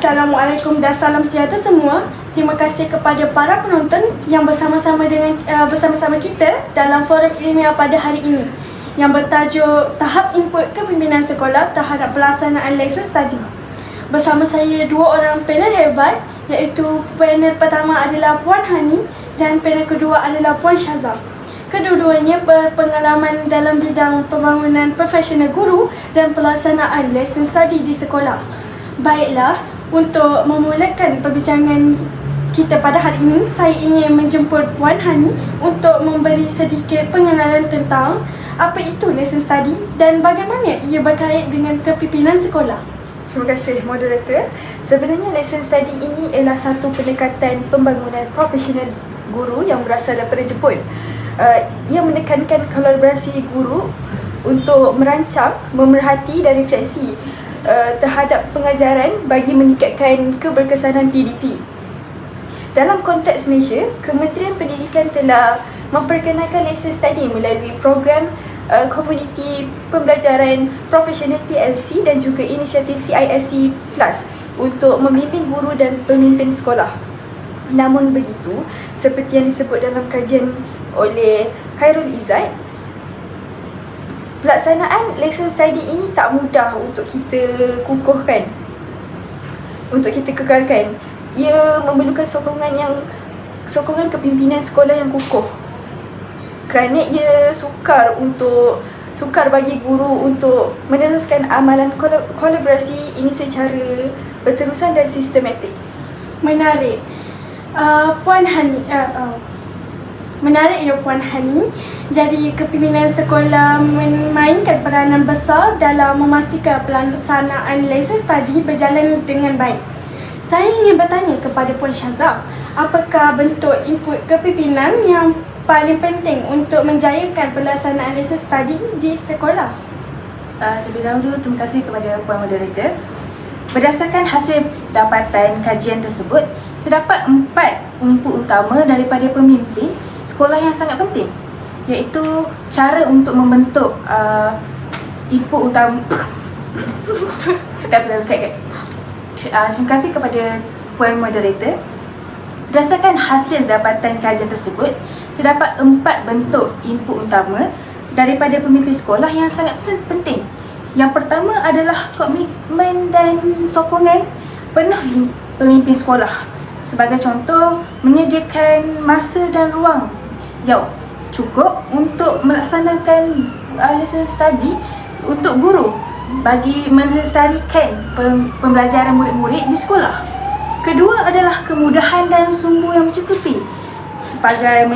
Assalamualaikum dan salam sejahtera semua. Terima kasih kepada para penonton yang bersama-sama kita dalam forum ilmiah pada hari ini yang bertajuk Tahap Input Kepimpinan Sekolah terhadap pelaksanaan lesson study. Bersama saya dua orang panel hebat, iaitu panel pertama adalah Puan Hani dan panel kedua adalah Puan Syazah. Kedua-duanya berpengalaman dalam bidang pembangunan profesional guru dan pelaksanaan lesson study di sekolah. Baiklah, untuk memulakan perbincangan kita pada hari ini, saya ingin menjemput Puan Hani untuk memberi sedikit pengenalan tentang apa itu lesson study dan bagaimana ia berkait dengan kepimpinan sekolah. Terima kasih moderator. Sebenarnya lesson study ini ialah satu pendekatan pembangunan profesional guru yang berasal daripada Jepun. Ia menekankan kolaborasi guru untuk merancang, memerhati dan refleksi terhadap pengajaran bagi meningkatkan keberkesanan PDP. Dalam konteks Malaysia, Kementerian Pendidikan telah memperkenalkan lesson study melalui program Komuniti Pembelajaran Profesional PLC dan juga inisiatif CISC Plus untuk membimbing guru dan pemimpin sekolah. Namun begitu, seperti yang disebut dalam kajian oleh Khairul Izzat, pelaksanaan lesson study ini tak mudah untuk kita kukuhkan, untuk kita kekalkan. Ia memerlukan sokongan kepimpinan sekolah yang kukuh, kerana ia sukar bagi guru untuk meneruskan amalan kolaborasi ini secara berterusan dan sistematik. Menarik. Puan Hani, menarik ya Puan Hani. Jadi kepimpinan sekolah memainkan peranan besar dalam memastikan pelaksanaan lesson study berjalan dengan baik. Saya ingin bertanya kepada Puan Syazah, apakah bentuk input kepimpinan yang paling penting untuk menjayakan pelaksanaan lesson study di sekolah? Terlebih dahulu, terima kasih kepada Puan Moderator. Berdasarkan hasil dapatan kajian tersebut, terdapat 4 input utama daripada pemimpin sekolah yang sangat penting, iaitu cara untuk membentuk input utama. Terima kasih kepada Puan Moderator. Berdasarkan hasil dapatan kajian tersebut, terdapat 4 bentuk input utama daripada pemimpin sekolah yang sangat penting. Yang pertama adalah komitmen dan sokongan penuh pemimpin sekolah. Sebagai contoh, menyediakan masa dan ruang yang cukup untuk melaksanakan lesson study untuk guru bagi melestarikan pembelajaran murid-murid di sekolah. Kedua adalah kemudahan dan sumber yang mencukupi sebagai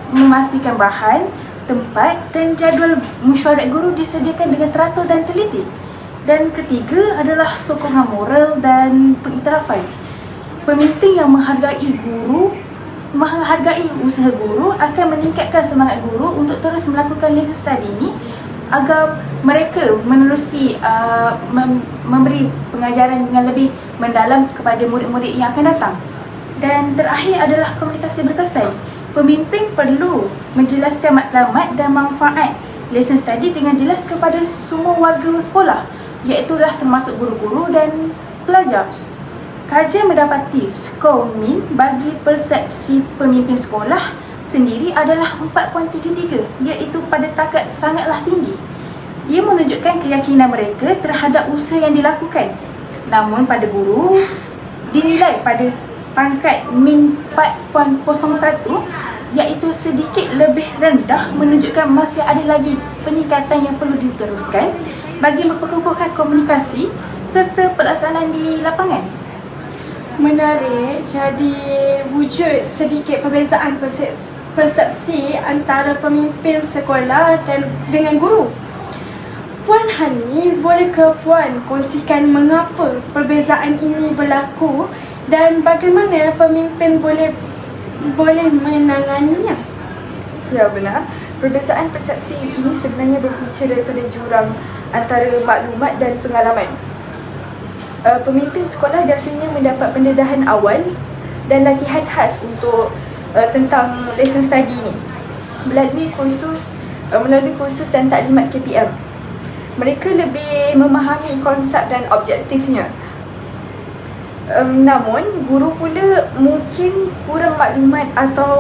memastikan bahan, tempat dan jadual mesyuarat guru disediakan dengan teratur dan teliti. Dan ketiga adalah sokongan moral dan pengiktirafan. Pemimpin yang menghargai usaha guru akan meningkatkan semangat guru untuk terus melakukan lesson study ini agar mereka menerusi memberi pengajaran dengan lebih mendalam kepada murid-murid yang akan datang. Dan terakhir adalah komunikasi berkesan. Pemimpin perlu menjelaskan matlamat dan manfaat lesson study dengan jelas kepada semua warga sekolah, iaitulah termasuk guru-guru dan pelajar. Kajian mendapati skor min bagi persepsi pemimpin sekolah sendiri adalah 4.33, iaitu pada takat sangatlah tinggi. Ia menunjukkan keyakinan mereka terhadap usaha yang dilakukan. Namun pada guru dinilai pada pangkat min 4.01, iaitu sedikit lebih rendah, menunjukkan masih ada lagi peningkatan yang perlu diteruskan bagi memperkukuhkan komunikasi serta pelaksanaan di lapangan. Menarik. Jadi wujud sedikit perbezaan persepsi antara pemimpin sekolah dan dengan guru. Puan Hani, bolehkah Puan kongsikan mengapa perbezaan ini berlaku dan bagaimana pemimpin boleh menanganinya? Ya, benar. Perbezaan persepsi ini sebenarnya berpunca daripada jurang antara maklumat dan pengalaman. Pemimpin sekolah biasanya mendapat pendedahan awal dan latihan khas untuk tentang lesson study ini melalui kursus dan taklimat KPM. Mereka lebih memahami konsep dan objektifnya. Namun guru pula mungkin kurang maklumat atau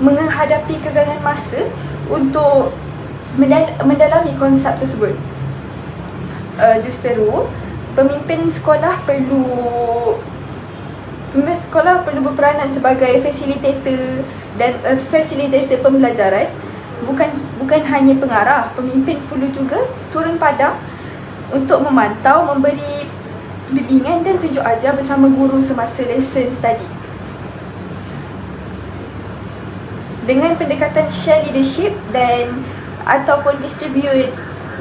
menghadapi kegagalan masa untuk mendalami konsep tersebut. Justeru, pemimpin sekolah perlu berperanan sebagai fasilitator dan fasilitator pembelajaran, bukan hanya pengarah. Pemimpin perlu juga turun padang untuk memantau, memberi bimbingan dan tunjuk ajar bersama guru semasa lesson study. Dengan pendekatan share leadership dan ataupun distribute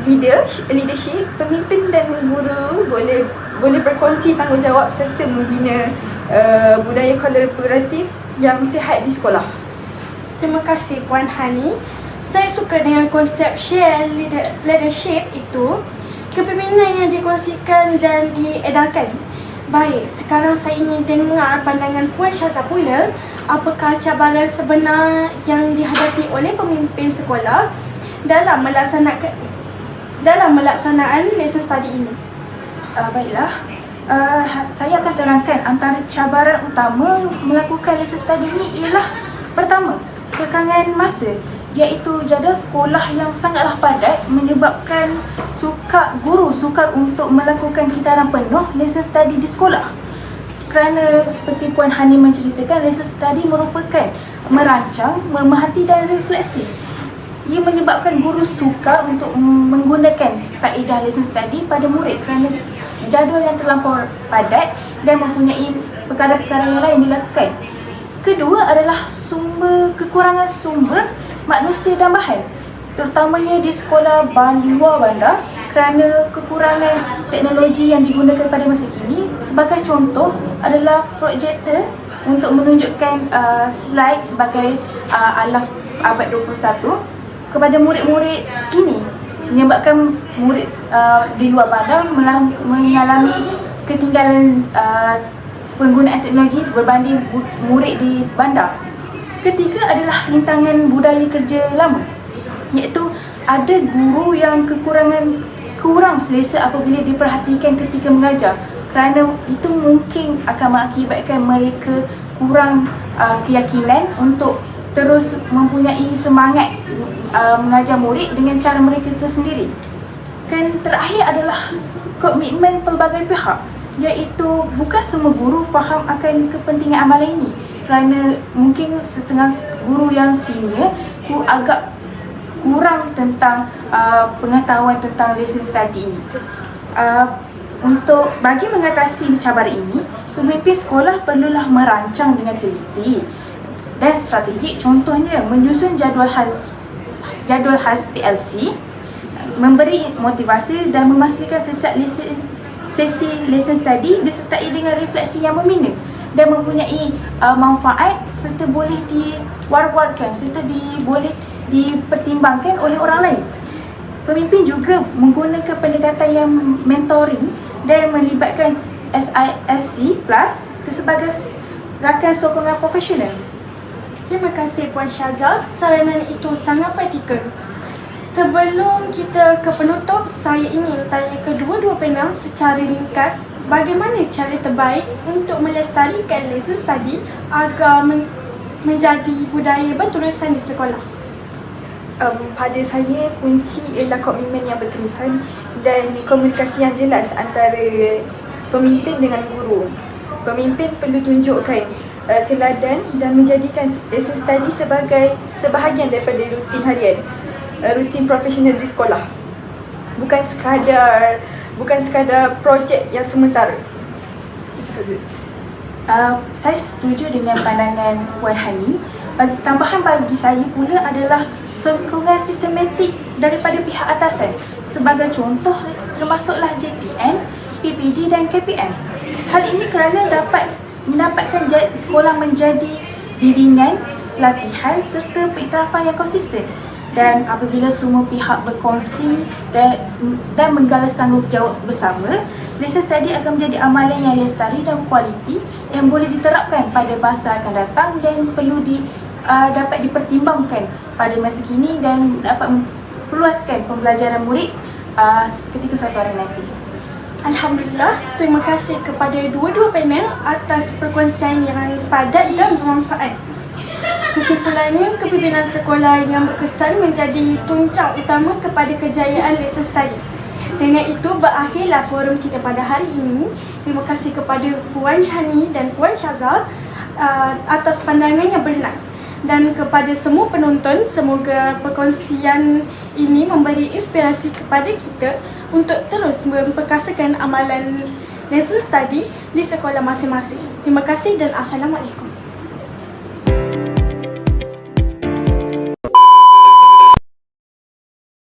leadership, pemimpin dan guru boleh berkongsi tanggungjawab serta membina budaya kolaboratif yang sihat di sekolah. Terima kasih Puan Hani. Saya suka dengan konsep share leadership itu. Kepimpinan yang dikongsikan dan diedarkan. Baik, sekarang saya ingin dengar pandangan Puan Syazah pula. Apakah cabaran sebenar yang dihadapi oleh pemimpin sekolah dalam melaksanaan lesson study ini? Baiklah, saya akan terangkan antara cabaran utama melakukan lesson study ini ialah pertama, kekangan masa, iaitu jadual sekolah yang sangatlah padat menyebabkan guru sukar untuk melakukan kitaran penuh lesson study di sekolah. Kerana seperti Puan Hani menceritakan, lesson study merupakan merancang, memerhati dan refleksi. Ia menyebabkan guru sukar untuk menggunakan kaedah lesson study pada murid kerana jadual yang terlampau padat dan mempunyai perkara-perkara yang lain dilakukan. Kedua adalah kekurangan sumber manusia dan bahan, terutamanya di sekolah luar bandar kerana kekurangan teknologi yang digunakan pada masa kini. Sebagai contoh adalah projektor untuk menunjukkan slide sebagai alaf abad 21 kepada murid-murid kini, menyebabkan murid di luar bandar mengalami ketinggalan penggunaan teknologi berbanding murid di bandar. Ketiga adalah rintangan budaya kerja lama, iaitu ada guru yang kurang selesa apabila diperhatikan ketika mengajar, kerana itu mungkin akan mengakibatkan mereka kurang keyakinan untuk terus mempunyai semangat mengajar murid dengan cara mereka tersendiri. Dan terakhir adalah komitmen pelbagai pihak, iaitu bukan semua guru faham akan kepentingan amalan ini, kerana mungkin setengah guru yang senior agak kurang tentang pengetahuan tentang lesson study ini. Untuk bagi mengatasi cabaran ini, pemimpin sekolah perlulah merancang dengan teliti dan strategik. Contohnya menyusun jadual khas PLC, memberi motivasi dan memastikan setiap sesi lesson study disertai dengan refleksi yang membina dan mempunyai manfaat serta boleh diwar-warkan serta boleh dipertimbangkan oleh orang lain. Pemimpin juga menggunakan pendekatan yang mentoring dan melibatkan SISC Plus sebagai rakan sokongan profesional. Terima kasih Puan Syazah, saranan itu sangat praktikal. Sebelum kita ke penutup, saya ingin tanya kedua-dua panel secara ringkas bagaimana cara terbaik untuk melestarikan lesson study agar menjadi budaya berterusan di sekolah. Pada saya, kunci ialah komitmen yang berterusan dan komunikasi yang jelas antara pemimpin dengan guru. Pemimpin perlu tunjukkan teladan dan menjadikan lesson study sebagai sebahagian daripada rutin harian, rutin profesional di sekolah. Bukan sekadar projek yang sementara. Itu saja. Saya setuju dengan pandangan Puan Hani. Tambahan bagi saya pula adalah sokongan sistematik daripada pihak atasan. Sebagai contoh termasuklah JPN, PPD dan KPM. Hal ini kerana dapat mendapatkan sekolah menjadi bimbingan, latihan serta pengiktirafan yang konsisten. Dan apabila semua pihak berkongsi dan menggalas tanggungjawab bersama, lesson study akan menjadi amalan yang lestari dan kualiti yang boleh diterapkan pada masa akan datang dan perlu dapat dipertimbangkan pada masa kini dan dapat memperluaskan pembelajaran murid ketika suatu hari nanti. Alhamdulillah, terima kasih kepada dua-dua panel atas perkongsian yang padat dan bermanfaat. Kesimpulannya, kepimpinan sekolah yang berkesan menjadi tuncang utama kepada kejayaan lesson study. Dengan itu, berakhirlah forum kita pada hari ini. Terima kasih kepada Puan Jahani dan Puan Syazah atas pandangan yang bernas. Dan kepada semua penonton, semoga perkongsian ini memberi inspirasi kepada kita untuk terus memperkasakan amalan lesson study di sekolah masing-masing. Terima kasih dan Assalamualaikum.